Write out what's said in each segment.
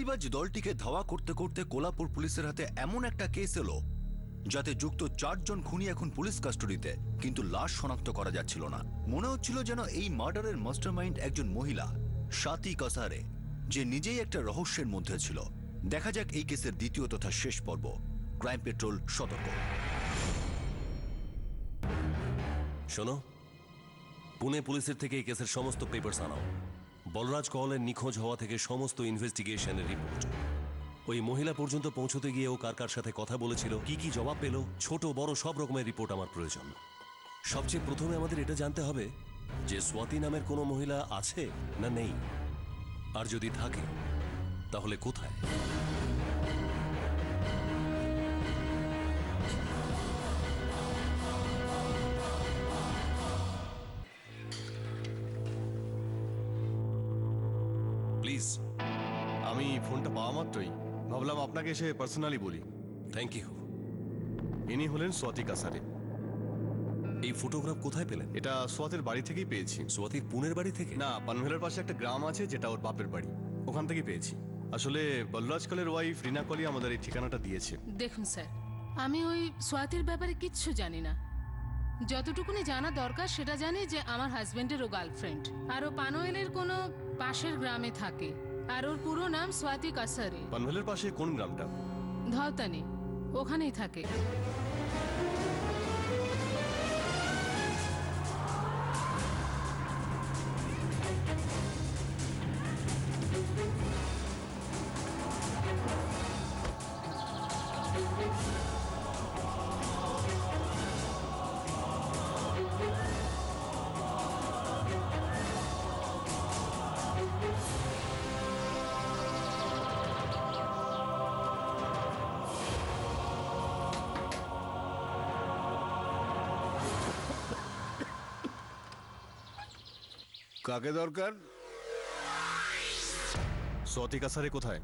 তল্লাশিবাজ দলটিকে ধাওয়া করতে করতে কোলাপুর পুলিশের হাতে এমন একটা কেস এলো যাতে যুক্ত 4 জন খুনি এখন পুলিশ কাস্টাডিতে, কিন্তু লাশ শনাক্ত করা যাচ্ছিল না। মনে হচ্ছিল যেন এই মার্ডারের মাস্টারমাইন্ড একজন মহিলা, স্বাতী কাসারে, যে নিজেই একটা রহস্যের মধ্যে ছিল। দেখা যাক এই কেসের দ্বিতীয় তথা শেষ পর্ব। ক্রাইম পেট্রোল সতর্ক। শোনো, পুনে পুলিশের থেকে এই কেসের সমস্ত পেপারস আনাও। বলরাজ কওলের নিখোঁজ হওয়া থেকে সমস্ত ইনভেস্টিগেশনের রিপোর্ট। ওই মহিলা পর্যন্ত পৌঁছতে গিয়ে ও কার কার সাথে কথা বলেছিল, কি কি জবাব পেল, ছোট বড় সব রকমের রিপোর্ট আমার প্রয়োজন। সবচেয়ে প্রথমে আমাদের এটা জানতে হবে যে স্বাতী নামের কোনো মহিলা আছে না নেই, আর যদি থাকে তাহলে কোথায়। প্লিজ। আমি ফোনটা পাওয়া মাত্রই ভাবলাম আপনাকে এসে পার্সোনালি বলি। Thank you. ইনি হলেন স্বাতী কাসারে। এই ফটোগ্রাফ কোথায় পেলেন? এটা স্বাতীর বাড়ি থেকেই পেয়েছি। স্বাতীর পুনের বাড়ি থেকে? না, পানভেলের পাশে একটা গ্রাম আছে যেটা ওর বাপের বাড়ি, ওখান থেকেই পেয়েছি। আসলে বলরাজ কলের ওয়াইফ রিনা কলি আমাদের এই ঠিকানাটা দিয়েছে। দেখুন স্যার, আমি ওই স্বাতীর ব্যাপারে কিচ্ছু জানি না। যতটুকুনি জানা দরকার সেটা জানি যে আমার হাজবেন্ডের ও গার্লফ্রেন্ড, আর ও পানোয়েলের কোনো পাশের গ্রামে থাকে, আর ওর পুরো নাম স্বাতী কাসারে। পানভেলের পাশে কোন গ্রামটা? ধওতানি, ওখানেই থাকে। কাকে দরকার? স্বাতী কাসারে কোথায়?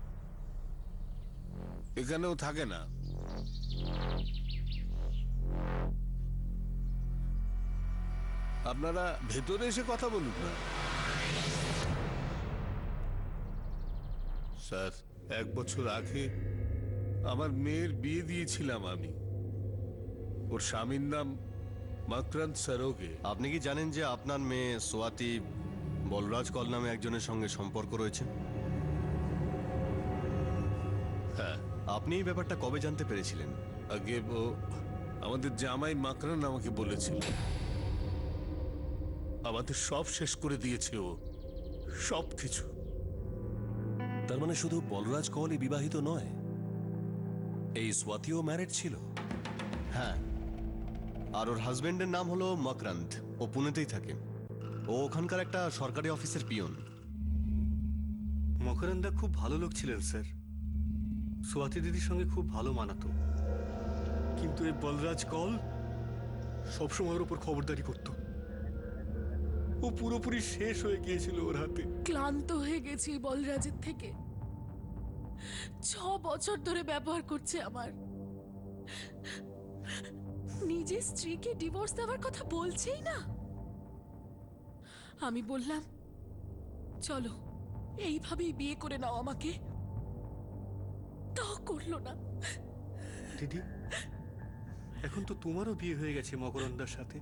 এখানেও থাকে না। আপনারা ভেতরে এসে কথা বলুন না। স্যার, 1 বছর আগে আমার মেয়ের বিয়ে দিয়েছিলাম আমি। ওর স্বামীর নাম মকরন্দ সরোগে। আপনি কি জানেন যে আপনার মেয়ে স্বাতী বলরাজ কল নামে একজনের সঙ্গে সম্পর্ক রয়েছে? হ্যাঁ। আপনি এই ব্যাপারটা কবে জানতে পেরেছিলেন? আগে ও আমাদের জামাই মাকরান আমাকে বলেছিল। আমাদের সব শেষ করে দিয়েছে ও, সব কিছু। তার মানে শুধু বলরাজ কওলই বিবাহিত নয়, এই স্বাতীও ম্যারিড ছিল? হ্যাঁ, আর ওর হাজবেন্ডের নাম হলো মকরন্দ। ও পুনেতেই থাকে। ও ওখানকার একটা সরকারি অফিসের পিয়ন। মকরন্দা খুব ভালো লোক ছিলেন স্যার, স্বাতী দিদির সঙ্গে খুব ভালো মানাতো। কিন্তু এই বলরাজ কল সবসময় ওর উপর খবরদারি করত। ও পুরোপুরি শেষ হয়ে গিয়েছিল ওর হাতে। ক্লান্ত হয়ে গেছি বলরাজের থেকে। 6 বছর ধরে ব্যবহার করছে আমার। নিজের স্ত্রীকে ডিভোর্স দেওয়ার কথা বলছেই না। আমি বললাম, চলো এইভাবেই বিয়ে করে নাও আমাকে, তাও করলো না। দিদি, এখন তো তোমারও বিয়ে হয়ে গেছে মকরন্দার সাথে,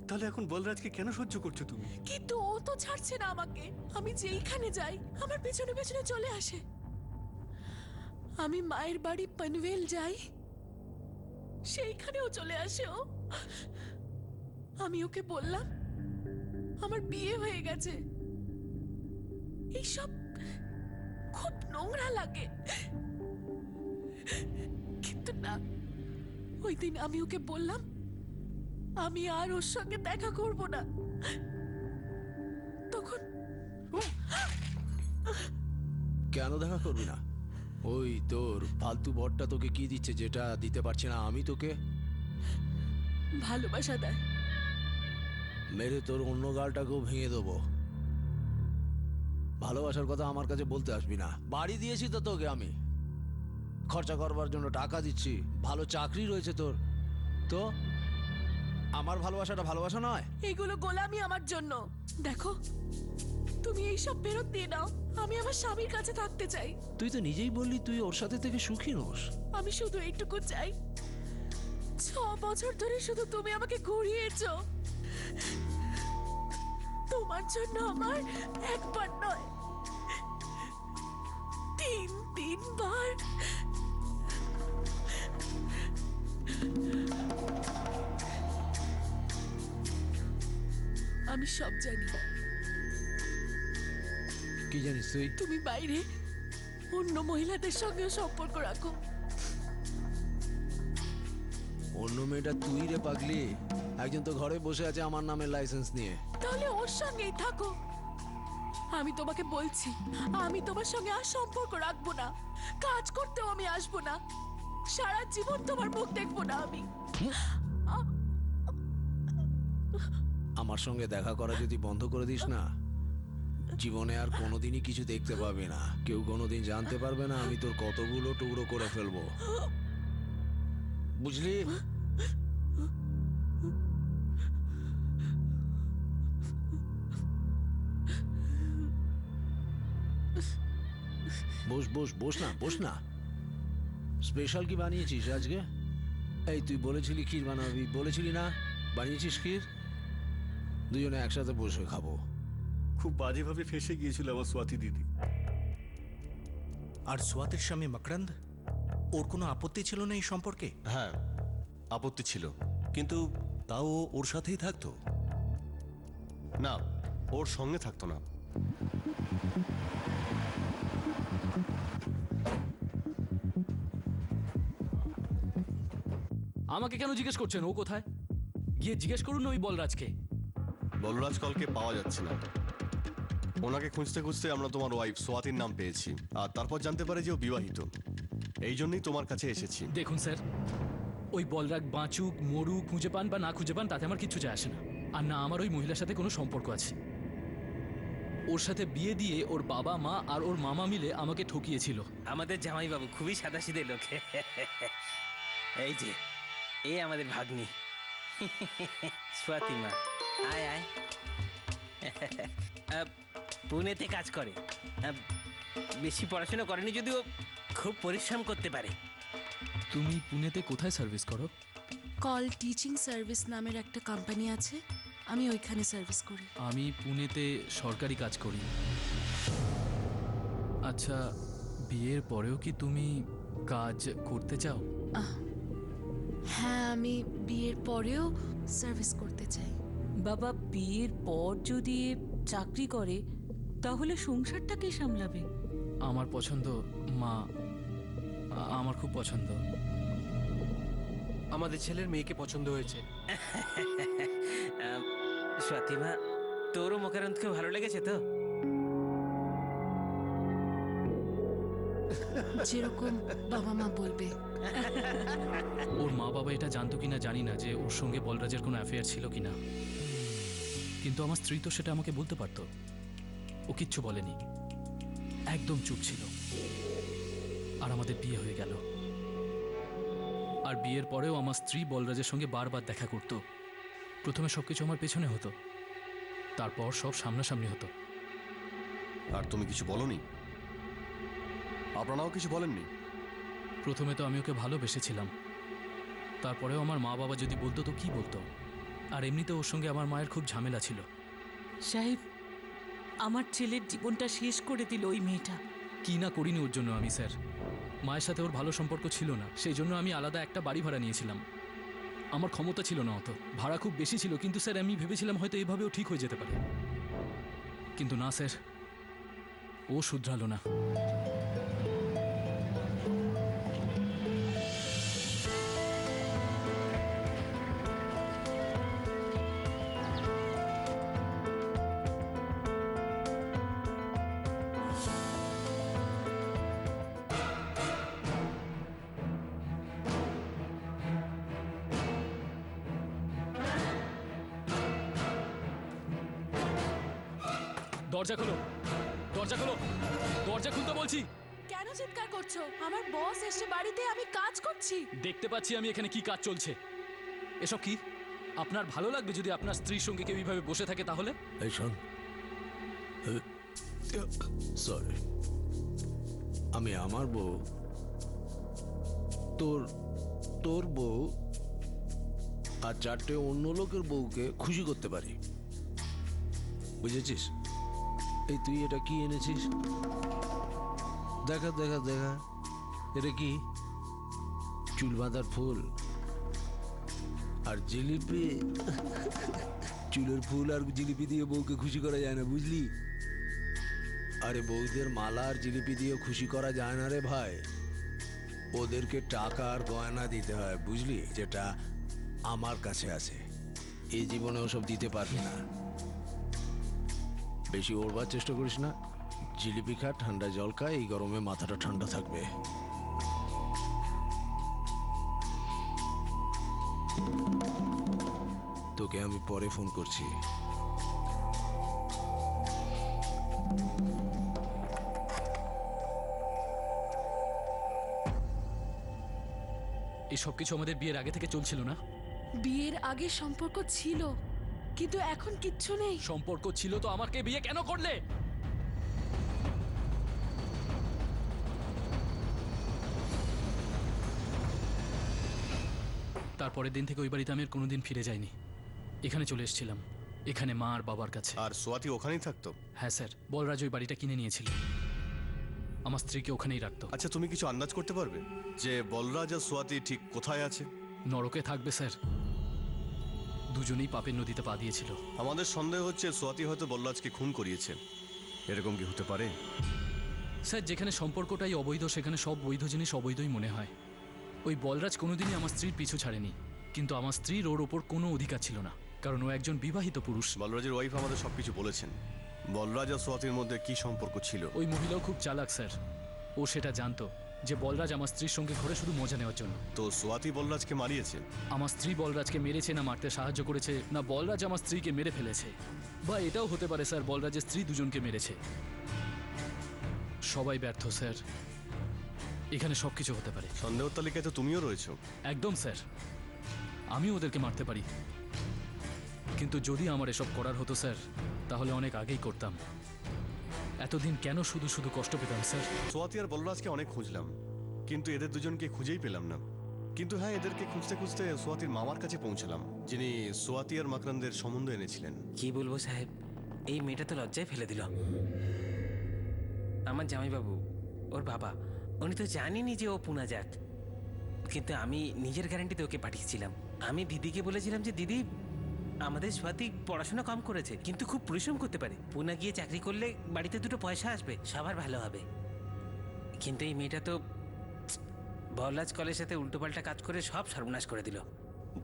তাহলে এখন বলরাজকে কেন সহ্য করছো তুমি? কিন্তু ও তো ছাড়ছে না আমাকে। আমি যেইখানে যাই আমার পেছনে পেছনে চলে আসে। আমি মায়ের বাড়ি পনভেল যাই, সেইখানেও চলে আসে ও। আমি ওকে বললাম আমার বিয়ে হয়ে গেছে। এইসব খুব নোংরা লাগে, কিন্তু না, ওই দিন আমি ওকে বললাম আমি আর ওর সঙ্গে দেখা করব না। তখন কেন দেখা করবি না? ওই তোর ফালতু বরটা তোকে কি দিচ্ছে যেটা দিতে পারছি না আমি তোকে? ভালোবাসা দেয়। মেরে তোর অন্য গালটাকেও ভেঙে দেবো। ভালোবাসার কথা আমার কাছে বলতে আসবি না। বাড়ি দিয়েছি তো তোকে আমি, খরচা করবার জন্য টাকা দিচ্ছি, ভালো চাকরি রয়েছে তোর। তো আমার ভালোবাসাটা ভালোবাসা নয়? এগুলো গোলামি আমার জন্য। দেখো তুমি এইসব ফেরত দিয়ে নাও। আমি আমার স্বামীর কাছে থাকতে চাই। তুই তো নিজেই বললি তুই ওর সাথে থেকে সুখী নোস। আমি শুধু এইটুকু চাই, 6 বছর ধরে শুধু তুমি আমাকে ঘুরিয়েছো। তোমার জন্য আমার একবার নয়, 3 বার। আমি সব জানি। কি জানিস তুই? তুমি বাইরে অন্য মহিলাদের সঙ্গে সম্পর্ক রাখো। অন্য মেয়েটা তুই রে পাগলি। একজন তো ঘরে বসে আছে আমার নামের লাইসেন্স নিয়ে। তাহলে ওর সঙ্গেই থাকো। আমি তোমাকে বলছি, আমি তোমার সঙ্গে আর সম্পর্ক রাখবো না। কাজ করতেও আমি আসবো না। সারা জীবন তোমার মুখ দেখবো না আমি। আমার সঙ্গে দেখা করা যদি বন্ধ করে দিস না, জীবনে আর কোনোদিনই কিছু দেখতে পাবি না। কেউ কোনোদিন জানতে পারবে না আমি তোর কতগুলো টুকরো করে ফেলবো, বুঝলি? বস বস বস না, বস না। স্পেশাল কি বানিয়েছিস আজকে? এই তুই বলেছিলি ক্ষীর বানাবি, বলেছিলি না? বানিয়েছিস ক্ষীর? দুজনে একসাথে বসে খাবো। খুব বাজেভাবে ফেসে গিয়েছিল আমার স্বাতি দিদি। আর সোয়াতের স্বামী মকরন্দ, ওর কোনো আপত্তি ছিল না এই সম্পর্কে? হ্যাঁ, আপত্তি ছিল। কিন্তু তাও ও ওর সাথেই থাকতো। না, ওর সঙ্গে থাকতো না। আমাকে কেন জিজ্ঞেস করছেন ও কোথায়? গিয়ে জিজ্ঞেস করুন ওই বলরাজকে। বলরাজ কলকে পাওয়া যাচ্ছে না। ওনাকে খুঁজতে খুঁজতে আমরা তোমার ওয়াইফ সোয়াতির নাম পেয়েছি, আর তারপর জানতে পারে যে ও বিবাহিত। এই জন্যই তোমার কাছে এসেছি। দেখুন স্যার, ওই বলরাজ বাঁচুক মরুক, খুঁজে পান বা না খুঁজে পান তাতে আমার কিচ্ছু যায় আসে না। আর না আমার ওই মহিলার সাথে কোনো সম্পর্ক আছে। ওর সাথে বিয়ে দিয়ে ওর বাবা মা আর ওর মামা মিলে আমাকে ঠকিয়েছিল। আমাদের জামাইবাবু খুবই সাদাসিধে লোক। এই যে এই আমাদের ভাগ্নি স্বাতিমা, আয় আয়। পুনেতে কাজ করে। বেশি পড়াশোনা করেনি যদিও খুব পরিশ্রম করতে পারে। তুমি পুনেতে কোথায় সার্ভিস করো? কল টিচিং সার্ভিস নামের একটা কোম্পানি আছে, আমি ওইখানে সার্ভিস করি। আমি পুনেতে সরকারি কাজ করি। আচ্ছা, বিয়ের পরেও কি তুমি কাজ করতে চাও? হ্যাঁ, আমি বিয়ের পরেও সার্ভিস করতে চাই। বাবা, বিয়ের পর যদি চাকরি করে তাহলে সংসারটা কে সামলাবে? আমার পছন্দ মা, আমার খুব পছন্দ। আমাদের ছেলের মেয়েকে পছন্দ হয়েছে। স্বাতিমা, তোরও মকরন্দকে ভালো লেগেছে তো? যেরকম বাবা মা বলবে। ওর মা বাবা এটা জানতো কিনা জানি না যে ওর সঙ্গে বলরাজের কোনো অ্যাফেয়ার ছিল কিনা, কিন্তু আমার স্ত্রী তো সেটা আমাকে বলতে পারতো। ও কিচ্ছু বলেনি, একদম চুপ ছিল। আর আমাদের বিয়ে হয়ে গেল। আর বিয়ের পরেও আমার স্ত্রী বলরাজের সঙ্গে বারবার দেখা করতো। প্রথমে সবকিছু আমার পেছনে হতো, তারপর সব সামনাসামনি হতো। আর তুমি কিছু বলনি? আপনারাও কিছু বলেননি? প্রথমে তো আমি ওকে ভালোবেসেছিলাম, তারপরেও আমার মা বাবা যদি বলতো তো কি বলতো। আর এমনিতে ওর সঙ্গে আমার মায়ের খুব ঝামেলা ছিল। সাহেব, আমার ছেলের জীবনটা শেষ করে দিল ওই মেয়েটা। কি না করিনি ওর জন্য আমি, স্যার। মায়ের সাথে ওর ভালো সম্পর্ক ছিল না, সেই জন্য আমি আলাদা একটা বাড়ি ভাড়া নিয়েছিলাম। আমার ক্ষমতা ছিল না অত, ভাড়া খুব বেশি ছিল, কিন্তু স্যার আমি ভেবেছিলাম হয়তো এইভাবেও ঠিক হয়ে যেতে পারে। কিন্তু না স্যার, ও শুধরালো না। দরজা খোলো, দরজা খোলো, দরজা খুলতে বলছি। কেন চিৎকার করছো? আমার বস এসে বাড়িতে, আমি কাজ করছি। দেখতে পাচ্ছি আমি এখানে কি কাজ চলছে। এসব কি? আপনার ভালো লাগবে যদি আপনার স্ত্রীর সঙ্গে কেউ এইভাবে বসে থাকে? তাহলে এই শোন, সরি, আমি আমার বউ, তোর বউ আর 4টে অন্য লোকের বউকে খুশি করতে পারি, বুঝেছিস? এই তুই এটা কি এনেছিস? দেখা দেখা দেখা, এটা কি? চুল বাঁধার ফুল আর জিলিপি। চুলের ফুল আর জিলিপি দিয়ে বউকে খুশি করা যায় না, বুঝলি? আরে বউদের মালা আর জিলিপি দিয়ে খুশি করা যায় না রে ভাই, ওদেরকে টাকা আর গয়না দিতে হয়, বুঝলি? যেটা আমার কাছে আছে, এই জীবনে ওসব দিতে পারবি না। বেশি ওড়বার চেষ্টা করিস না, জিলিপি খা, ঠান্ডা জল খা, এই গরমে মাথাটা ঠান্ডা থাকবে। তোকে আমি পরে ফোন করছি। এই সব কিছু আমাদের বিয়ের আগে থেকে চলছিল না? বিয়ের আগে সম্পর্ক ছিল, কিন্তু এখন কিচ্ছু নেই। সম্পর্ক ছিল তো আমাকে বিয়ে কেন করলে? তারপরের দিন থেকে ওই বাড়িতে আমি আর কোনোদিন ফিরে যাইনি। এখানে চলে এসেছিলাম, এখানে মা আর বাবার কাছে। আর সোয়াতি ওখানেই থাকতো? হ্যাঁ স্যার, বলরাজ ওই বাড়িটা কিনে নিয়েছিল, আমার স্ত্রীকে ওখানেই রাখতো। আচ্ছা, তুমি কিছু আন্দাজ করতে পারবে যে বলরাজ আর সোয়াতি ঠিক কোথায় আছে? নরকে থাকবে স্যার, দুজনেই পাপের নদীতে পা দিয়েছিল। আমাদের সন্দেহ হচ্ছে সোয়াতি হয়তো বলরাজকে খুন করিয়েছে। এরকম কি হতে পারে? স্যার, যেখানে সম্পর্কটাই অবৈধ সেখানে সব বৈধ জিনিস অবৈধই মনে হয়। ওই বলরাজ কোনোদিনই আমার স্ত্রীর পিছু ছাড়েনি, কিন্তু আমার স্ত্রীর ওর ওপর কোনো অধিকার ছিল না, কারণ ও একজন বিবাহিত পুরুষ। বলরাজের ওয়াইফ আমাদের সবকিছু বলেছেন। বলরাজ আর সোয়াতির মধ্যে কি সম্পর্ক ছিল? ওই মহিলাও খুব চালাক স্যার, ও সেটা জানতো যে বলরাজ আমার স্ত্রীর সঙ্গে ঘরে শুধু মজা নেওয়ার জন্য। তো সোয়াতি বলরাজকে মারিয়েছে? আমার স্ত্রী বলরাজকে মেরেছে না মারতে সাহায্য করেছে, না বলরাজ আমার স্ত্রীকে মেরে ফেলেছে, বা এটাও হতে পারে স্যার বলরাজের স্ত্রী দুজনকে মেরেছে। সবাই ব্যর্থ স্যার, এখানে সবকিছু হতে পারে। সন্দেহ তালিকায় তো তুমিও রয়েছো। একদম স্যার, আমিও ওদেরকে মারতে পারি, কিন্তু যদি আমার এসব করার হতো স্যার তাহলে অনেক আগেই করতাম। এতদিন কেন শুধু শুধু কষ্ট পেতাম স্যার? সোয়াতি আর বলরাজকে অনেক খুঁজলাম, কিন্তু এদের দুজনকে খুঁজেই পেলাম না। কিন্তু হ্যাঁ, এদেরকে খুঁজতে খুঁজতে সোয়াতির মামার কাছে পৌঁছলাম, যিনি সোয়াতি আর মাকরানদের সম্বন্ধ এনেছিলেন। কি বলবো সাহেব, এই মেয়েটা তো লজ্জায় ফেলে দিল। আমার জামাইবাবু, ওর বাবা, উনি তো জানেনি যে ও পুনা যাক, কিন্তু আমি নিজের গ্যারান্টিতে ওকে পাঠিয়েছিলাম। আমি দিদিকে বলেছিলাম যে দিদি, আমাদের স্বাতী পড়াশোনা কম করেছে কিন্তু খুব পরিশ্রম করতে পারে, পুনা গিয়ে চাকরি করলে বাড়িতে দুটো পয়সা আসবে, সবার ভালো হবে। কিন্তু এই মেয়েটা তো বলরাজ কলের সাথে উল্টোপাল্টা কাজ করে সব সর্বনাশ করে দিল।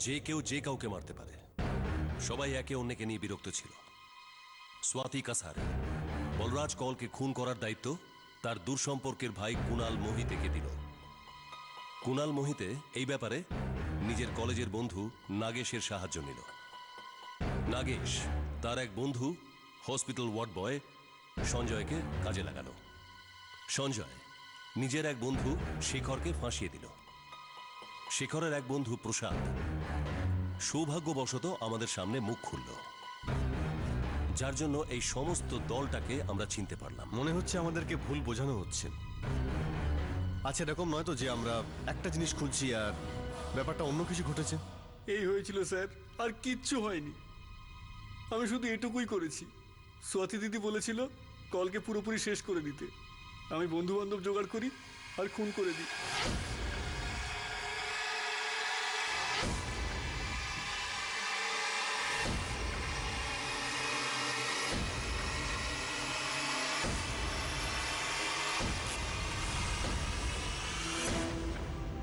যে কেউ যে কাউকে মারতে পারে, সবাই একে অন্যকে নিয়ে বিরক্ত ছিল। সোয়াতি কাসার বলরাজ কলকে খুন করার দায়িত্ব তার দূর সম্পর্কের ভাই কুনাল মোহিতেকে দিল। কুনাল মোহিতে এই ব্যাপারে নিজের কলেজের বন্ধু নাগেশের সাহায্য নিল। নাগেশ তার এক বন্ধু হসপিটাল ওয়ার্ড বয় সঞ্জয়কে কাজে লাগালো। সঞ্জয় নিজের এক বন্ধু শেখরকে ফাঁসিয়ে দিল। শেখরের এক বন্ধু প্রসাদ সৌভাগ্যবশত আমাদের সামনে মুখ খুলল, যার জন্য এই সমস্ত দলটাকে আমরা চিনতে পারলাম। মনে হচ্ছে আমাদেরকে ভুল বোঝানো হচ্ছে। আচ্ছা, এরকম নয় তো যে আমরা একটা জিনিস খুঁজছি আর ব্যাপারটা অন্য কিছু ঘটেছে? এই হয়েছিল স্যার, আর কিচ্ছু হয়নি। আমি শুধু এটুকুই করেছি। সোয়াতি দিদি বলেছিল কলকে পুরোপুরি শেষ করে দিতে, আমি বন্ধু বান্ধব জোগাড় করি আর খুন করে দিই।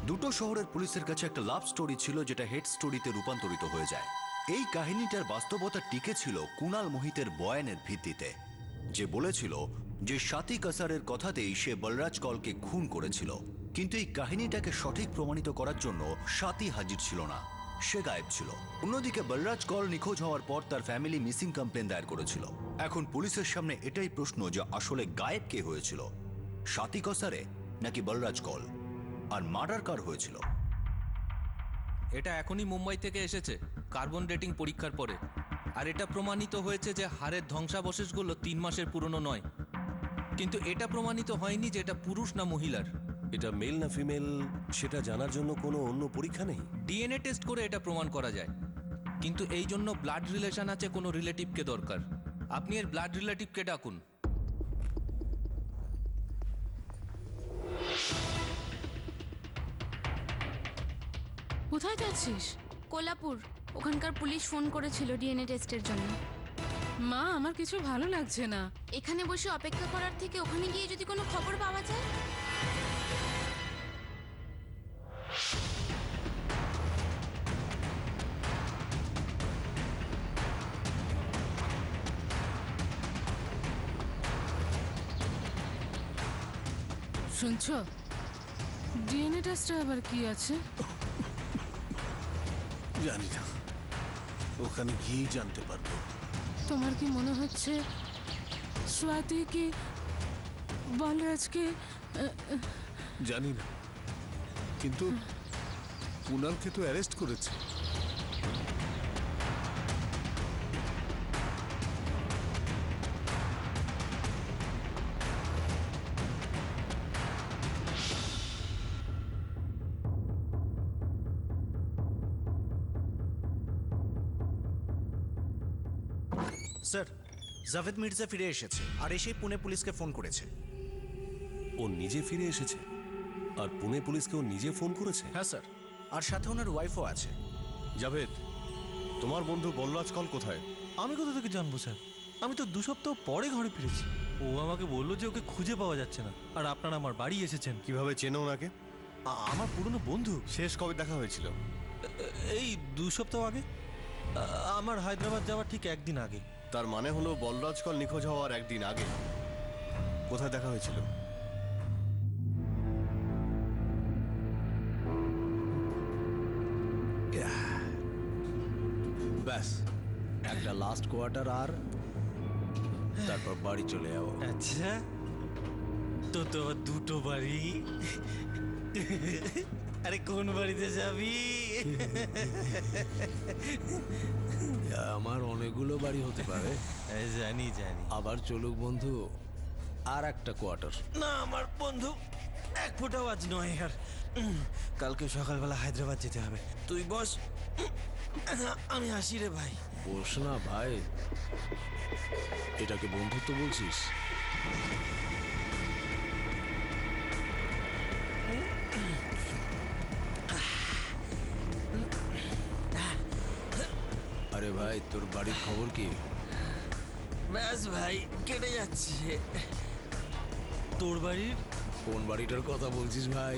দুটো শহরের পুলিশের কাছে একটা লাভ স্টোরি ছিল যেটা হেড স্টোরিতে রূপান্তরিত হয়ে যায়। এই কাহিনীটার বাস্তবতা টিকে ছিল কুনাল মোহিতের বয়ানের ভিত্তিতে, যে বলেছিল যে স্বাতী কাসারের কথাতেই সে বলরাজ কলকে খুন করেছিল। কিন্তু এই কাহিনীটাকে সঠিক প্রমাণিত করার জন্য স্বাতী হাজির ছিল না, সে গায়েব ছিল। অন্যদিকে বলরাজ কল নিখোঁজ হওয়ার পর তার ফ্যামিলি মিসিং কমপ্লেন দায়ের করেছিল। এখন পুলিশের সামনে এটাই প্রশ্ন যে আসলে গায়েব কে হয়েছিল, স্বাতী কাসারে নাকি বলরাজ কল, আর মার্ডার কার হয়েছিল? এটা এখনই মুম্বাই থেকে এসেছে কার্বন ডেটিং পরীক্ষার পরে। আর এটা প্রমাণিত হয়েছে যে হাড়ের ধ্বংসাবশেষগুলো 3 মাসের পুরনো নয়। কিন্তু এটা প্রমাণিত হয়নি যে এটা পুরুষ না মহিলার। এটা মেল না ফিমেল সেটা জানার জন্য কোনো অন্য পরীক্ষা নেই? ডিএনএ টেস্ট করে এটা প্রমাণ করা যায়, কিন্তু এই জন্য ব্লাড রিলেশন আছে কোনো রিলেটিভকে দরকার। আপনি এর ব্লাড রিলেটিভকে ডাকুন। কোথায় যাচ্ছিস? কোলাপুর, ওখানকার পুলিশ ফোন করেছিল ডিএনএ টেস্টের জন্য। মা, আমার কিছু ভালো লাগছে না। এখানে বসে অপেক্ষা করার থেকে ওখানে গিয়ে যদি কোনো খবর পাওয়া যায়। শুনছো? ডিএনএ টেস্টে আবার কি আছে? জানি না, ওখানে গিয়েই জানতে পারবো। তোমার কি মনে হচ্ছে স্বাতি কি বলরাজকে জানি না, কিন্তু কুনালকে তো অ্যারেস্ট করেছে। স্যার, জাভেদ মির্জা ফিরে এসেছে আর এসেই পুনে পুলিশকে ফোন করেছে। ও নিজে ফিরে এসেছে আর পুনে পুলিশকে ও নিজে ফোন করেছে? হ্যাঁ স্যার, আর সাথে ওনার ওয়াইফও আছে। জাভেদ, তোমার বন্ধু বলরাজ কল কোথায়? আমি কোথা থেকে জানবো স্যার? আমি তো 2 সপ্তাহ পরে ঘরে ফিরেছি। ও আমাকে বললো যে ওকে খুঁজে পাওয়া যাচ্ছে না, আর আপনারা আমার বাড়ি এসেছেন। কিভাবে চেনো ওনাকে? আমার পুরনো বন্ধু। শেষ কবে দেখা হয়েছিল? এই 2 সপ্তাহ আগে। আমার হায়দ্রাবাদ যাওয়ার ঠিক 1 দিন আগে। তার মানে হলো বলরাজ কল নিখোঁজ হওয়ার 1 দিন আগে কোথায় দেখা হয়েছিল? ব্যাস, একটা লাস্ট কোয়ার্টার আর তারপর বাড়ি চলে যাবো। আচ্ছা, তো আবার 2টো বাড়ি। আরে কোন বাড়িতে যাবি? আমার অনেকগুলো বাড়ি হতে পারে। জানি জানি। আবার চলুক বন্ধু, আর একটা কোয়ার্টার। না আমার বন্ধু, 1 ফোঁটাও আজ নয়। আর কালকে সকালবেলা হায়দ্রাবাদ যেতে হবে। তুই বস, আমি আসি রে ভাই। বস না ভাই, এটাকে বন্ধুত্ব বলছিস? আরে ভাই, তোর বাড়ির খবর কি? ব্যাস ভাই, কেটে যাচ্ছে। তোর বাড়ির? কোন বাড়িটার কথা বলছিস ভাই?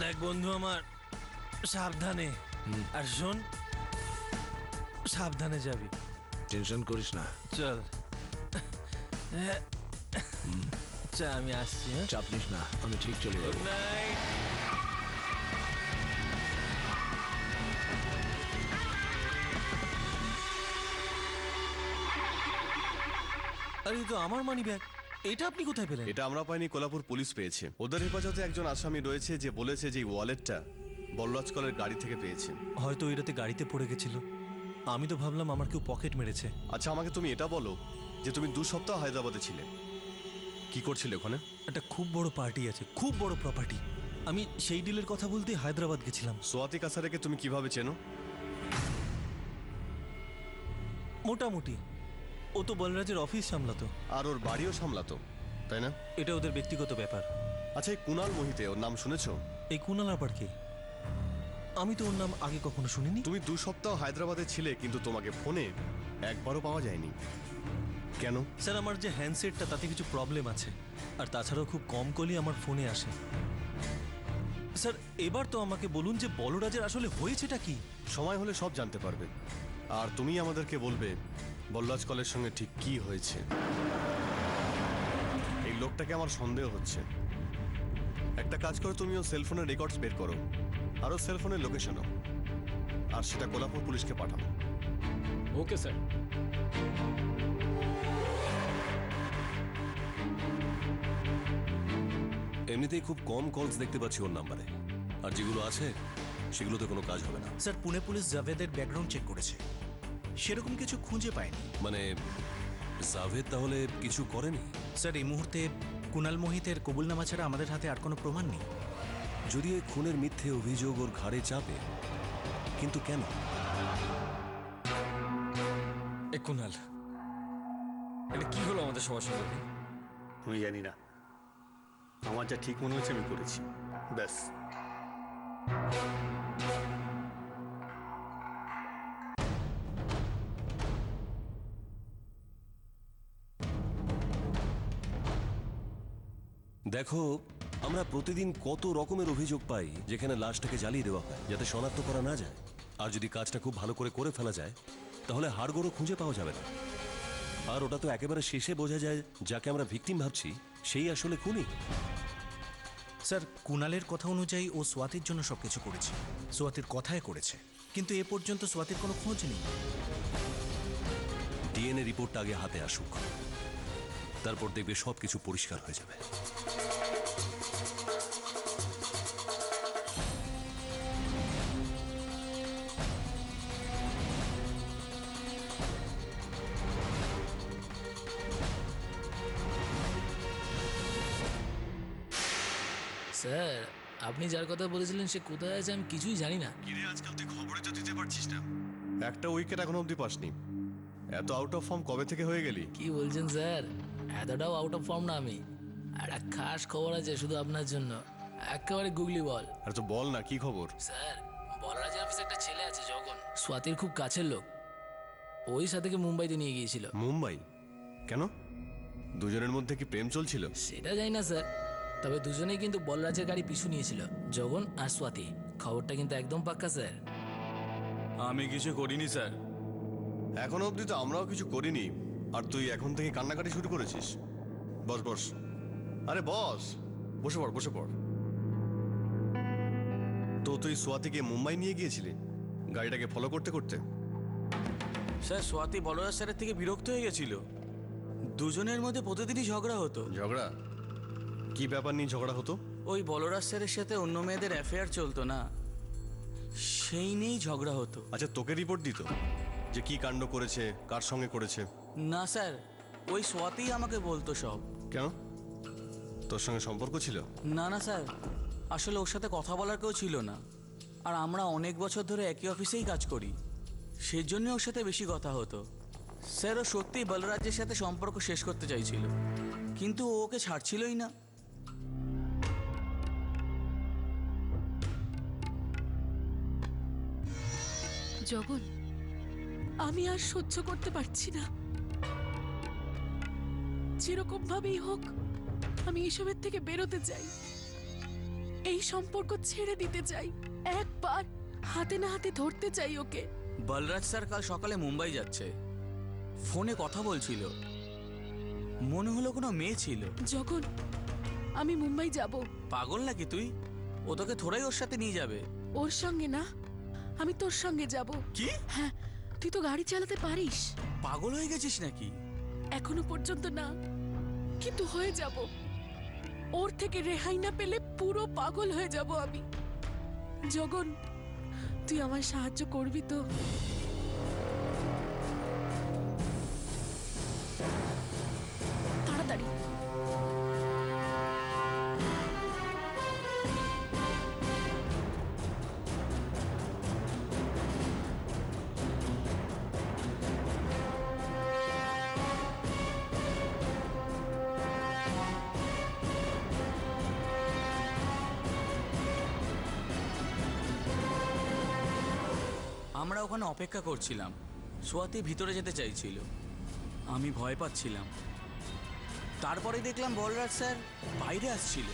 দেখ বন্ধু আমার, সাবধানে। আর শোন, সাবধানে যাবি। টেনশন করিস না। চল। চল, আমি আসছি। চাপ নিস না, আমি ঠিক চলে যাবো। আরে তো আমার মানি ব্যাগ, এটা আপনি কোথায় পেলেন? এটা আমরা পাইনি, কোলাপুর পুলিশ পেয়েছে। ওদের হেফাজতে একজন আসামি রয়েছে যে বলেছে যে এই ওয়ালেটটা বলরাজ কলের গাড়ি থেকে পেয়েছে। হয়তো ওই রাতে গাড়িতে পড়ে গেছিল। আমি তো ভাবলাম আমার কেউ পকেট মেরেছে। আচ্ছা, আমাকে তুমি এটা বলো যে তুমি 2 সপ্তাহ হায়দ্রাবাদে ছিলে, কি করছিলে ওখানে? একটা খুব বড় পার্টি আছে, খুব বড় প্রপার্টি। আমি সেই ডিলের কথা বলতে হায়দ্রাবাদ গেছিলাম। সোয়াতি কাসারেকে তুমি কিভাবে চেনো? মোটামুটি। ও তো বলরাজের অফিস সামলাতো। আর ওর বাড়িও সামলাতো, তাই না? এটা ওদের ব্যক্তিগত ব্যাপার। আচ্ছা, এই কুনাল মোহিতে, ওর নাম শুনেছো? এই কুনাল আবার কে? আমি তো ওর নাম আগে কখনো শুনিনি। তুমি 2 সপ্তাহ হায়দ্রাবাদে ছিলে, কিন্তু তোমাকে ফোনে একবারও পাওয়া যায়নি। কেন? স্যার, আমার যে হ্যান্ডসেটটা তাতে কিছু প্রবলেম আছে, আর তাছাড়াও খুব কম কলই আমার ফোনে আসে। স্যার, এবার তো আমাকে বলুন যে বলরাজের আসলে হয়েছেটা কি? সময় হলে সব জানতে পারবে, আর তুমি আমাদেরকে বলবে বলরাজ কলের সঙ্গে ঠিক কি হয়েছে। এই লোকটাকে আমার সন্দেহ হচ্ছে। একটা কাজ করো, তুমি ওর সেলফোনের রেকর্ডস বের করো, আর ওর সেলফোনের লোকেশনও, আর সেটা কোলাপুর পুলিশকে পাঠাও। Okay sir. এমনিতেই খুব কম কলস দেখতে পাচ্ছি ওর নাম্বারে, আর যেগুলো আছে সেগুলোতে কোনো কাজ হবে না। স্যার পুনে পুলিশ জাভেদের ব্যাকগ্রাউন্ড চেক করেছে, সেরকম কিছু খুঁজে পায়নি। মানে জাভেদ তাহলে কিছু করেনি? স্যার এই মুহূর্তে কুনাল মোহিতের কবুলনামা ছাড়া আমাদের হাতে আর কোনো প্রমাণ নেই। যদি এই খুনের মিথ্যে অভিযোগ ওর ঘাড়ে চাপে, কিন্তু কেন? কুনাল, এটা কি হলো আমাদের সবার সঙ্গে? আমি জানি না, আমার যা ঠিক মনে হচ্ছে আমি করেছি, ব্যাস। দেখো, আমরা প্রতিদিন কত রকমের অভিযোগ পাই যেখানে লাশটাকে জ্বালিয়ে দেওয়া হয় যাতে শনাক্ত করা না যায়। আর যদি কাজটা খুব ভালো করে ফেলা যায় তাহলে হাড়গোড়ও খুঁজে পাওয়া যাবে না। আর ওটা তো একেবারে শেষে বোঝা যায় যাকে আমরা ভিকটিম ভাবছি সেই আসলে খুনি। স্যার কুনালের কথা অনুযায়ী ও সোয়াতির জন্য সবকিছু করেছে, সোয়াতির কথায় করেছে, কিন্তু এ পর্যন্ত সোয়াতির কোনো খোঁজ নেই। ডিএনএ রিপোর্টটা আগে হাতে আসুক, তারপর দেখবে সবকিছু পরিষ্কার হয়ে যাবে। স্যার আপনি যার কথা বলেছিলেন সে কোথায় আছে আমি কিছুই জানি না। কিরে আজকাল তুই খবরে তো দিতে পারছিস না, একটা উইকেট এখনো অব্দি পাসনি। এত আউট অফ ফর্ম কবে থেকে হয়ে গেলি? কি বলছেন স্যার, এতটাও আউট অফ ফর্ম না আমি। একটা খাস খবর আছে শুধু আপনার জন্য, একেবারে গুগলি বল। আর তো বল না, কি খবর? স্যার বলরাজের অফিসে একটা ছেলে আছে জগন, স্বাতির খুব কাছের লোক। ওই সাথেকে মুম্বাইতে নিয়ে গিয়েছিল। মুম্বাই? কেন? দুজনের মধ্যে কি প্রেম চলছিল? সেটা জানি না স্যার, তবে দুজনেই কিন্তু বলরাজের গাড়ি পিছু নিয়েছিল, জগন আর স্বাতি। খবরটা কিন্তু একদম পাক্কা স্যার। আমি কিছু করিনি স্যার। এখনো অবধি তো আমরাও কিছু করিনি, আর তুই এখন থেকে কান্নাকাটি শুরু করেছিস। বস বস, আরে বস, বসে পড় বসে পড়। তো তুই সোয়াতিকে মুম্বাই নিয়ে গিয়েছিলি গাড়িটাকে ফলো করতে করতে? স্যার সোয়াতি বলরাজ স্যারের থেকে বিরক্ত হয়ে গেছিল, দুজনের মধ্যে প্রতিদিনই ঝগড়া হতো। ঝগড়া? কি ব্যাপার নিয়ে ঝগড়া হতো? ওই বলরাজ স্যারের সাথে অন্য মেয়েদের অ্যাফেয়ার চলতো না, সেই নিয়েই ঝগড়া হতো। আচ্ছা, তোকে রিপোর্ট দিত যে কি কাণ্ড করেছে, কার সঙ্গে করেছে? না স্যার, ওই সোয়াতিই আমাকে বলতো সব। কেন, তোর সঙ্গে সম্পর্ক ছিল? না না স্যার, আসলে ওর সাথে কথা বলার কেউ ছিল না, আর আমরা অনেক বছর ধরে একই অফিসেই কাজ করি, সেই জন্য ওর সাথে বেশি কথা হতো। স্যার ও সত্যিই বলরাজের সাথে সম্পর্ক শেষ করতে চাইছিল, কিন্তু ও ওকে ছাড়ছিলই না। জগন, আমি আর সহ্য করতে পারছি না। যেরকম ভাবেই হোক আমি এসবের থেকে বেরোতে চাই, এই সম্পর্ক ছেড়ে দিতে চাই, একবার হাতে না হাতে ধরতে চাই ওকে। বলরাজ স্যার কাল সকালে মুম্বাই যাচ্ছে, ফোনে কথা বলছিল, মনে হলো কোনো মেয়ে ছিল। যখন আমি মুম্বাই যাব। পাগল নাকি তুই? ও তোকে থোড়াই ওর সাথে নিয়ে যাবে। ওর সঙ্গে না, আমি তোর সঙ্গে যাব। কি? হ্যাঁ, তুই তো গাড়ি চালাতে পারিস। পাগল হয়ে গেছিস নাকি? এখনো পর্যন্ত না, কিন্তু হয়ে যাব। ওর থেকে রেহাই না পেলে পুরো পাগল হয়ে যাব আমি। জগন, তুই আমায় সাহায্য করবি তো? তাড়াতাড়ি। আমরা ওখানে অপেক্ষা করছিলাম, সোয়াতি ভিতরে যেতে চাইছিল, আমি ভয় পাচ্ছিলাম। তারপরে দেখলাম বলরাজ স্যার বাইরে আসছিল,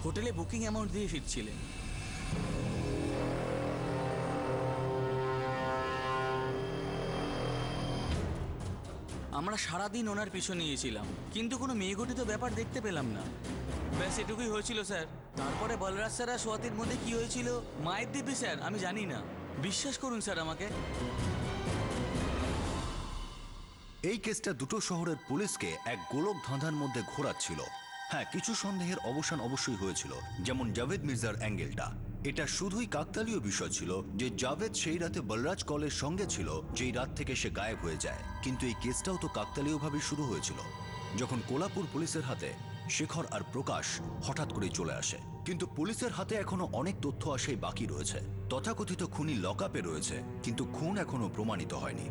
হোটেলে বুকিং অ্যামাউন্ট দিয়ে ফিরছিলেন। আমরা সারাদিন ওনার পিছু নিয়েছিলাম, কিন্তু কোনো মেয়েঘটিত ব্যাপার দেখতে পেলাম না। ব্যাস এটুকুই হয়েছিল স্যার। তারপরে বলরাজ স্যার আর সোয়াতির মধ্যে কি হয়েছিল মায়ের দিব্যি স্যার আমি জানি না, বিশ্বাস করুন স্যার আমাকে। এই কেসটা দুটো শহরের পুলিশকে এক গোলক ধাঁধার মধ্যে ঘোরাচ্ছিল। হ্যাঁ, কিছু সন্দেহের অবসান অবশ্যই হয়েছিল, যেমন জাভেদ মির্জার অ্যাঙ্গেলটা। এটা শুধুই কাকতালীয় বিষয় ছিল যে জাভেদ সেই রাতে বলরাজ কলের সঙ্গে ছিল, যেই রাত থেকে সে গায়েব হয়ে যায়। কিন্তু এই কেসটাও তো কাকতালীয়ভাবে শুরু হয়েছিল, যখন কোলাপুর পুলিশের হাতে শেখর আর প্রকাশ হঠাৎ করেই চলে আসে। কিন্তু পুলিশের হাতে এখনো অনেক তথ্য আসাই বাকি রয়েছে। তথাকথিত খুনি লকআপে রয়েছে, কিন্তু খুন এখনো প্রমাণিত হয়নি।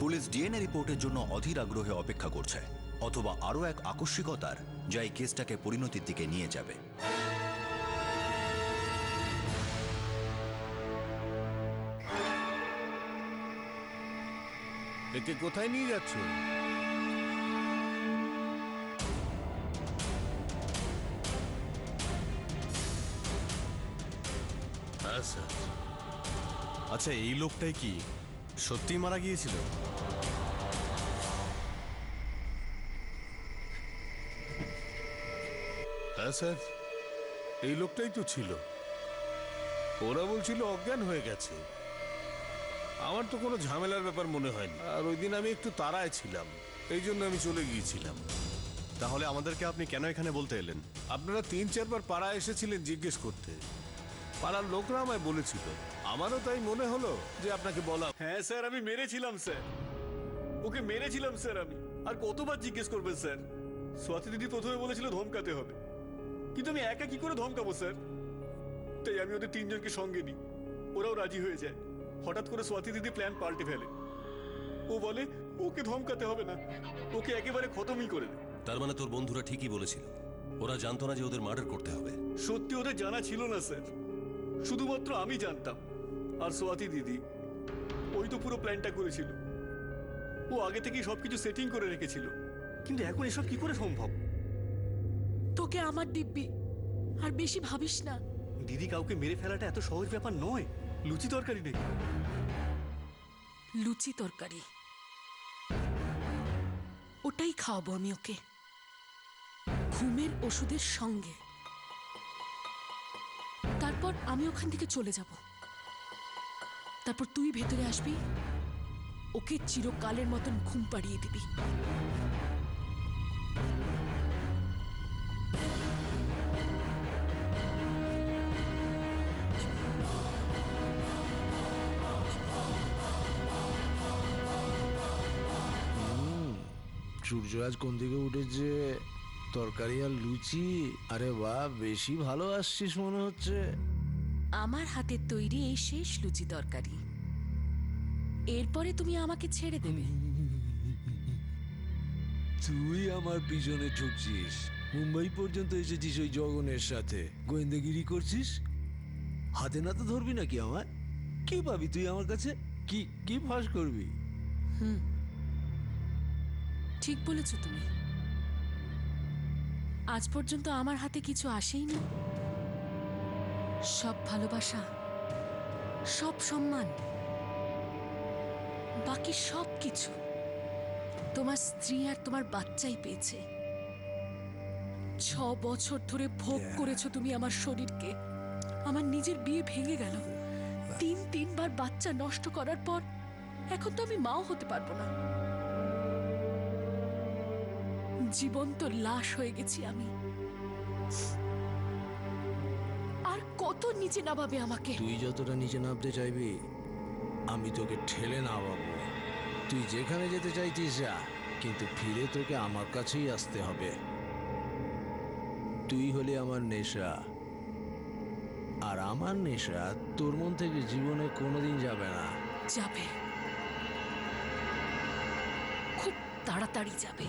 পুলিশ ডিএনএ রিপোর্টের জন্য অধীর আগ্রহে অপেক্ষা করছে, অথবা আরও এক আকস্মিকতার, যা এই কেসটাকে পরিণতির দিকে নিয়ে যাবে। একে কোথায় নিয়ে যাচ্ছ? হ্যাঁ স্যার। আচ্ছা, এই লোকটাই কি সত্যিই মারা গিয়েছিল? হ্যাঁ স্যার, এই লোকটাই তো ছিল। ওরা বলছিল অজ্ঞান হয়ে গেছে। আমার তো কোনো ঝামেলার ব্যাপার মনে হয়নি, আর ওই দিন আমি একটু তাড়ায় ছিলাম, এই জন্য আমি চলে গিয়েছিলাম। তাহলে আমাদেরকে আপনি কেন এখানে বলতে এলেন? আপনারা 3-4 বার পাড়ায় এসেছিলেন জিজ্ঞেস করতে। পাড়ার লোকরা আমায় বলেছিল, আমারও তাই মনে হলো যে আপনাকে বলা। হ্যাঁ স্যার, আমি মেরেছিলাম স্যার, ওকে মেরেছিলাম স্যার আমি। আর কতবার জিজ্ঞেস করবেন স্যার? স্বাতী দিদি প্রথমে বলেছিল ধমকাতে হবে, কিন্তু আমি একা কি করে ধমকাবো স্যার? তাই আমি ওদের 3 জনকে সঙ্গে নিই, ওরাও রাজি হয়ে যায়। হঠাৎ করে স্বাতী দিদি প্ল্যান পাল্টে ফেলে। ও বলে ওকে ধমকাতে হবে না, ওকে একেবারে খতমই করে দে। তার মানে তোর বন্ধুরা ঠিকই বলেছিল, ওরা জানতো না যে ওদের মার্ডার করতে হবে। সত্যি ওদের জানা ছিল না স্যার, শুধুমাত্র আমি জানতাম। আর স্বাতী দিদি ওই তো পুরো প্ল্যানটা করেছিল। ও আগে থেকেই সবকিছু সেটিং করে রেখেছিল। কিন্তু এখন এসব কি করে সম্ভব? তোকে আমার দিব্যি, আর বেশি ভাবিস না। দিদি কাউকে মেরে ফেলাটা এত সহজ ব্যাপার নয়। লুচি তরকারি নেই। লুচি তরকারি ওটাই খাওয়াবো আমি ওকে, ঘুমের ওষুধের সঙ্গে। তারপর আমি ওখান থেকে চলে যাব। তারপর তুই ভেতরে আসবি, ওকে চিরকালের মতন ঘুম পাড়িয়ে দিবি। সূর্য আজ কোন দিকে উঠেছে? তরকারি আর লুচি? আরে বাহ, বেশি ভালো আসছিস মনে হচ্ছে। আমার হাতের তৈরি এই শেষ লুচি তরকারি, এরপরে তুমি আমাকে ছেড়ে দেবে। তুই আমার পিছনে ছুটছিস, মুম্বাই পর্যন্ত এসেছিস ওই জগনের সাথে, গোয়েন্দাগিরি করছিস। হাতে নাতে ধরবি নাকি আমার? কি পাবি তুই আমার কাছে? কি কি ফাঁস করবি? ঠিক বলেছ তুমি। আজ পর্যন্ত আমার হাতে কিছু আসেইনি। সব ভালোবাসা, সব সম্মান, বাকি সব কিছু তোমার স্ত্রী আর তোমার বাচ্চাই পেয়েছে। 6 বছর ধরে ভোগ করেছো তুমি আমার শরীরকে। আমার নিজের বিয়ে ভেঙে গেল 3-3 বার বাচ্চা নষ্ট করার পর। এখন তো আমি মাও হতে পারবো না। জীবন্ত লাশ হয়ে গেছি আমি। আর কত নিচে নামাবে আমাকে? তুই যতটা নিচে নামতে চাইবি, আমি তোকে ঠেলে নামাবো। তুই যেখানে যেতে চাইছিস যা, কিন্তু ফিরে তোকে আমার কাছেই আসতে হবে। তুই হলি আমার নেশা, আর আমার নেশা তোর মন থেকে জীবনে কোনোদিন যাবে না। যাবে, খুব তাড়াতাড়ি যাবে।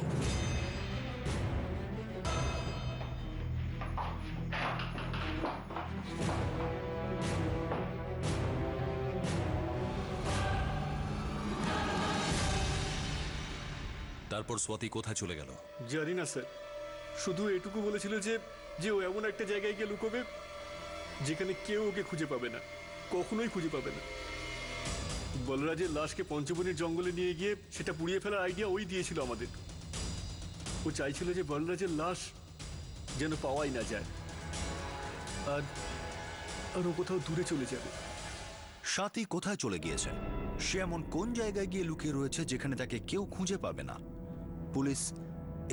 তারপর স্বাতী কোথায় চলে গেল? জানি না স্যার, শুধু এটুকু বলেছিল যে ও এমন একটা জায়গায় গিয়ে লুকোবে যেখানে কেউ ওকে খুঁজে পাবে না, কখনোই খুঁজে পাবে না। বলরাজের লাশকে পঞ্চবনীর জঙ্গলে নিয়ে গিয়ে সেটা পুড়িয়ে ফেলার আইডিয়া ওই দিয়েছিল আমাদের। ও চাইছিল যে বলরাজের লাশ যেন পাওয়াই না যায়, আর ও কোথাও দূরে চলে যাবে। স্বাতী কোথায় চলে গিয়েছে? সে এমন কোন জায়গায় গিয়ে লুকিয়ে রয়েছে যেখানে তাকে কেউ খুঁজে পাবে না? পুলিশ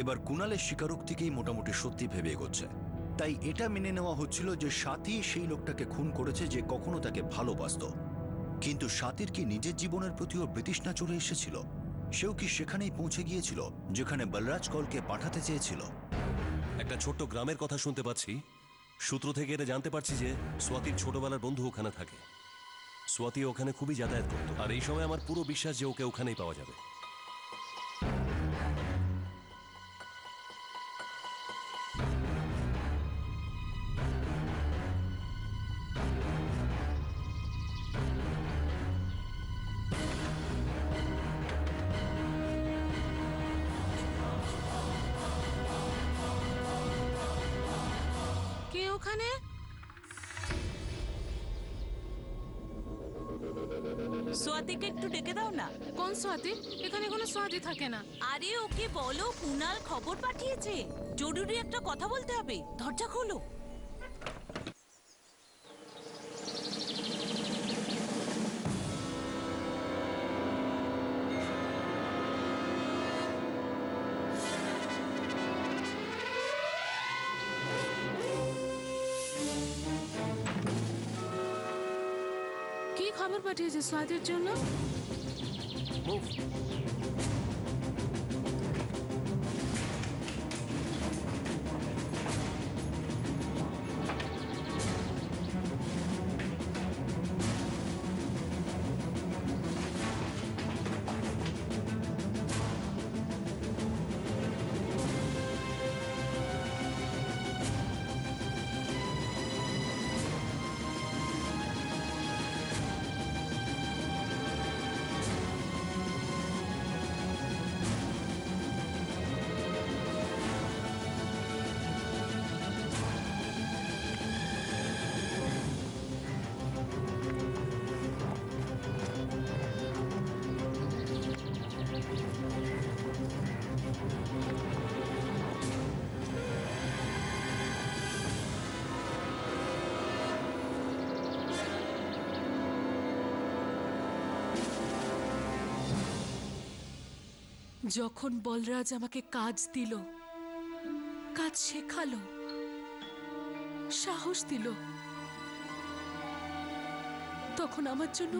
এবার কুণালের স্বীকারোক্তিকেই মোটামুটি সত্যি ভেবে এগোচ্ছে। তাই এটা মেনে নেওয়া হচ্ছিল যে স্বাতী সেই লোকটাকে খুন করেছে যে কখনো তাকে ভালোবাসতো। কিন্তু স্বাতীর কি নিজের জীবনের প্রতিও বিতৃষ্ণা চলে এসেছিল? সেও কি সেখানেই পৌঁছে গিয়েছিল যেখানে বলরাজ কলকে পাঠাতে চেয়েছিল? একটা ছোট্ট গ্রামের কথা শুনতে পাচ্ছি। সূত্র থেকে এটা জানতে পারছি যে স্বাতীর ছোটবেলার বন্ধু ওখানে থাকে। স্বাতী ওখানে খুবই যাতায়াত করত, আর এই সময় আমার পুরো বিশ্বাস যে ওকে ওখানেই পাওয়া যাবে। কে ওখানে? সোয়াতিকে একটু ডেকে দাও না। কোন সোয়াতি? এখানে কোনো সোয়াতি থাকে না। আরে ওকে বলো কুনাল খবর পাঠিয়েছে, জরুরি একটা কথা বলতে হবে। দরজা খোলো। কি খবর পাঠিয়েছে সোয়াতির জন্য? যখন বলরাজ আমাকে কাজ দিল, কাজ শেখালো, সাহস দিল, তখন আমার জন্য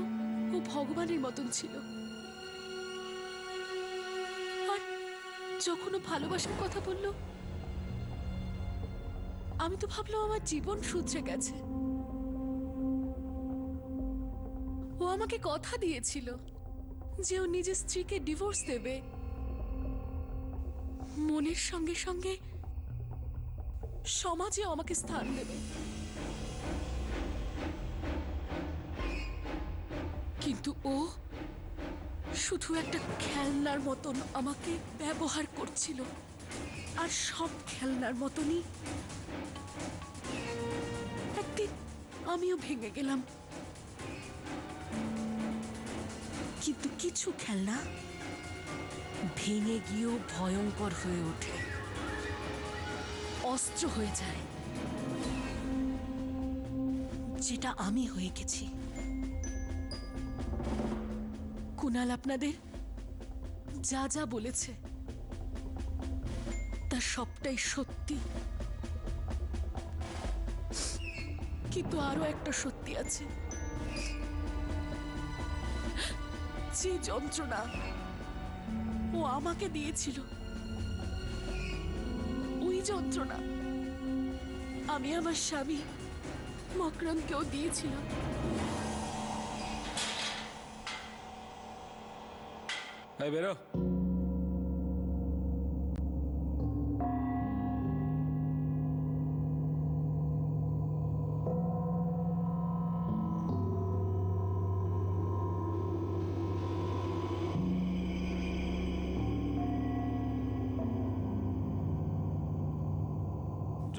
ও ভগবানের মতন ছিল। আর যখন ও ভালোবাসার কথা বলল, আমি তো ভাবলাম আমার জীবন শুধরে গেছে। ও আমাকে কথা দিয়েছিল যে ও নিজের স্ত্রীকে ডিভোর্স দেবে। মনের সঙ্গে সঙ্গে সমাজে আমাকে স্থান দেবে। কিন্তু ও শুধু একটা খেলনার মতন আমাকে ব্যবহার করছিল। আর সব খেলনার মতনই একদিন আমিও ভেঙে গেলাম। কিন্তু কিছু খেলনা ভেঙে গিয়েও ভয়ঙ্কর হয়ে ওঠে, অস্ত্র হয়ে যায়, যেটা আমি হয়ে গেছি। কুনাল আপনাদের যা যা বলেছে তা সবটাই সত্যি, কিন্তু আরো একটা সত্যি আছে। যে যন্ত্রণা ও আমাকে দিয়েছিল, ওই যন্ত্রণা আমি আমার স্বামী মকরমকেও দিয়েছিলাম। বেরো।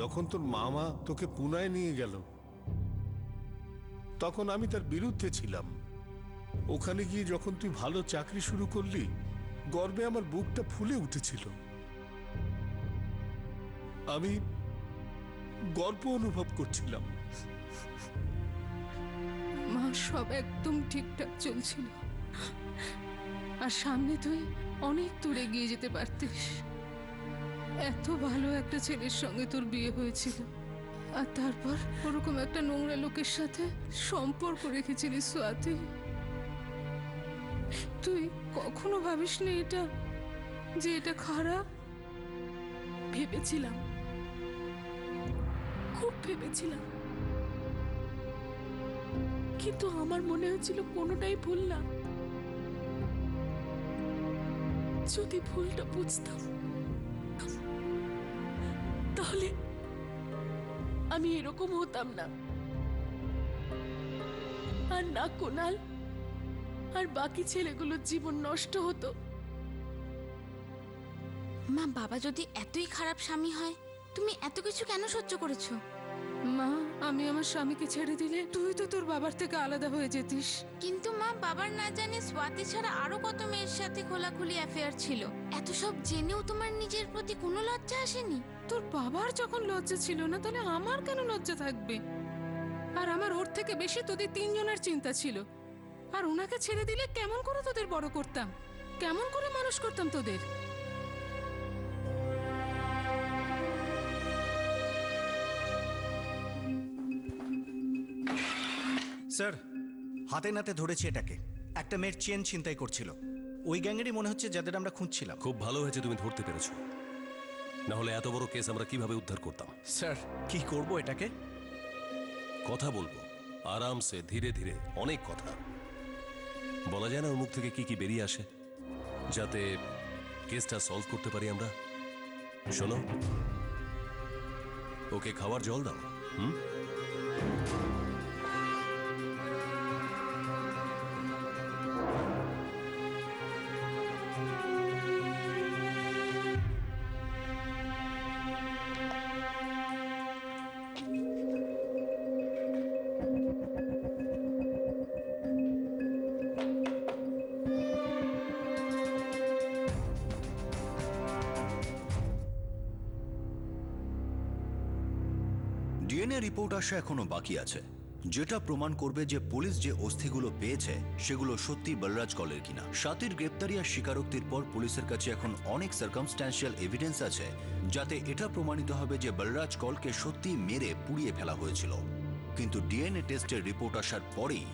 যখন তোর মামা তোকে পুনায় নিয়ে গেল, তখন আমি তার বিরুদ্ধে ছিলাম। ওখানে গিয়ে যখন তুই ভালো চাকরি শুরু করলি, গর্বে আমার বুকটা ফুলে উঠেছিল। আমি গর্ব অনুভব করছিলাম। মা, সব একদম ঠিকঠাক চলছিল, আর সামনে তুই অনেক দূরে এগিয়ে যেতে পারতিস। এত ভালো একটা ছেলের সঙ্গে তোর বিয়ে হয়েছিল, আর তারপর ওরকম একটা নোংরা লোকের সাথে সম্পর্ক রেখেছিলিস সোয়াতি। তুই কখনো ভাবিসনি এটা, যে এটা খারাপ? ভেবেছিলাম, খুব ভেবেছিলাম, কিন্তু আমার মনে হচ্ছিল কোনোটাই ভুল না। যদি ভুলটা বুঝতাম তাহলে আমি এরকম হতাম না, আর না কুনাল আর বাকি ছেলেগুলোর জীবন নষ্ট হতো। মা, বাবা যদি এতই খারাপ স্বামী হয়, তুমি এত কিছু কেন সহ্য করেছো? মা, আমি আমার স্বামীকে ছেড়ে দিলে তুই তো তোর বাবার থেকে আলাদা হয়ে যেতিস। কিন্তু মা, বাবার না জানি স্বাতি ছাড়া আরো কত মেয়ের সাথে খোলাখুলি অ্যাফেয়ার ছিল। এত সব জেনেও তোমার নিজের প্রতি কোনো লজ্জা আসেনি? তোর বাবার যখন লজ্জা ছিল না, তাহলে আমার কেন লজ্জা থাকবে? আর আমার ওর থেকে বেশি তোদের তিনজনের চিন্তা ছিল। আর ওনাকে ছেড়ে দিলে কেমন করে তোদের বড় করতাম, কেমন করে মানুষ করতাম তোদের? স্যার, হাতে নাতে ধরেছি এটাকে। একটা মেয়ের চেন ছিনতাই করছিল। ওই গ্যাংয়েরই মনে হচ্ছে যাদের আমরা খুঁজছিলাম। খুব ভালো হয়েছে তুমি ধরতে পেরেছো, না হলে এত বড় কেস আমরা কিভাবে উদ্ধার করতাম? স্যার, কি করব এটাকে? কথা বলবো আরামসে, ধীরে ধীরে, অনেক কথা বলা যায় না ওর মুখ থেকে কি কি বেরিয়ে আসে, যাতে কেসটা সলভ করতে পারি আমরা। শোনো, ওকে খাবার জল দাও। ডিএনএ রিপোর্ট আসা এখনো বাকি আছে, যেটা প্রমাণ করবে যে পুলিশ যে অস্থিগুলো পেয়েছে সেগুলো সত্যি বলরাজ কলের কিনা। স্বাতীর গ্রেপ্তারি আর স্বীকারোক্তির পর পুলিশের কাছে এখন অনেক সার্কামস্ট্যান্সিয়াল এভিডেন্স আছে, যাতে এটা প্রমাণিত হবে যে বলরাজ কলকে সত্যি মেরে পুড়িয়ে ফেলা হয়েছিল। কিন্তু ডিএনএ টেস্টের রিপোর্ট আসার পরেই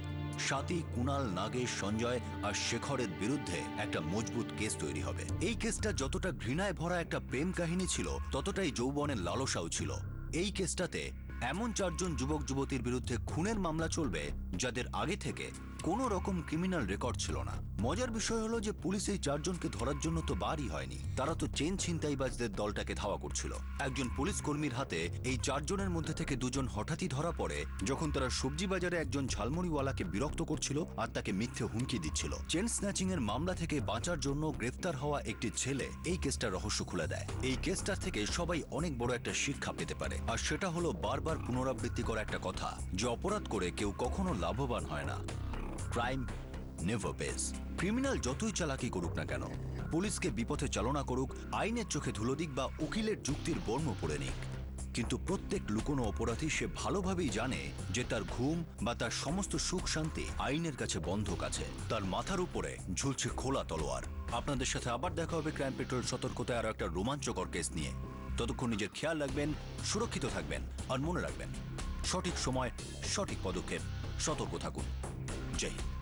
স্বাতী, কুণাল, নাগেশ, সঞ্জয় আর শেখরের বিরুদ্ধে একটা মজবুত কেস তৈরি হবে। এই কেসটা যতটা ঘৃণায় ভরা একটা প্রেম কাহিনী ছিল, ততটাই যৌবনের লালসাও ছিল। এই কেসটাতে এমন 4 জন যুবক যুবতীর বিরুদ্ধে খুনের মামলা চলবে যাদের আগে থেকে কোনো রকম ক্রিমিনাল রেকর্ড ছিল না। মজার বিষয় হলো যে পুলিশ এই 4 জনকে ধরার জন্য তো বারই হয়নি, তারা তো চেন ছিনতাইবাজদের দলটাকে ধাওয়া করছিল। একজন পুলিশ কর্মীর হাতে এই 4 জনের মধ্যে থেকে 2 জন হঠাৎই ধরা পড়ে যখন তারা সবজি বাজারে একজন ঝালমুড়িওয়ালাকে বিরক্ত করছিল আর তাকে মিথ্যে হুমকি দিচ্ছিল। চেন স্ন্যাচিং এর মামলা থেকে বাঁচার জন্য গ্রেফতার হওয়া একটি ছেলে এই কেসটার রহস্য খুলে দেয়। এই কেসটা থেকে সবাই অনেক বড় একটা শিক্ষা পেতে পারে, আর সেটা হলো বারবার পুনরাবৃত্তি করা একটা কথা, যে অপরাধ করে কেউ কখনো লাভবান হয় না। Crime never page. ক্রিমিনাল যতই চালাকি করুক না কেন, পুলিশকে বিপথে চালনা করুক, আইনের চোখে ধুলো দিক বা উকিলের যুক্তির বর্ম পড়ে নিক, কিন্তু প্রত্যেক লুকোনো অপরাধী সে ভালোভাবেই জানে যে তার ঘুম বা তার সমস্ত সুখ শান্তি আইনের কাছে বন্ধক আছে। তার মাথার উপরে ঝুলছে খোলা তলোয়ার। আপনাদের সাথে আবার দেখা হবে ক্রাইম পেট্রোল সতর্কতায় আরো একটা রোমাঞ্চকর কেস নিয়ে। ততক্ষণ নিজের খেয়াল রাখবেন, সুরক্ষিত থাকবেন, আর মনে রাখবেন, সঠিক সময় সঠিক পদক্ষেপ। সতর্ক থাকুন। জয় হিন্দ।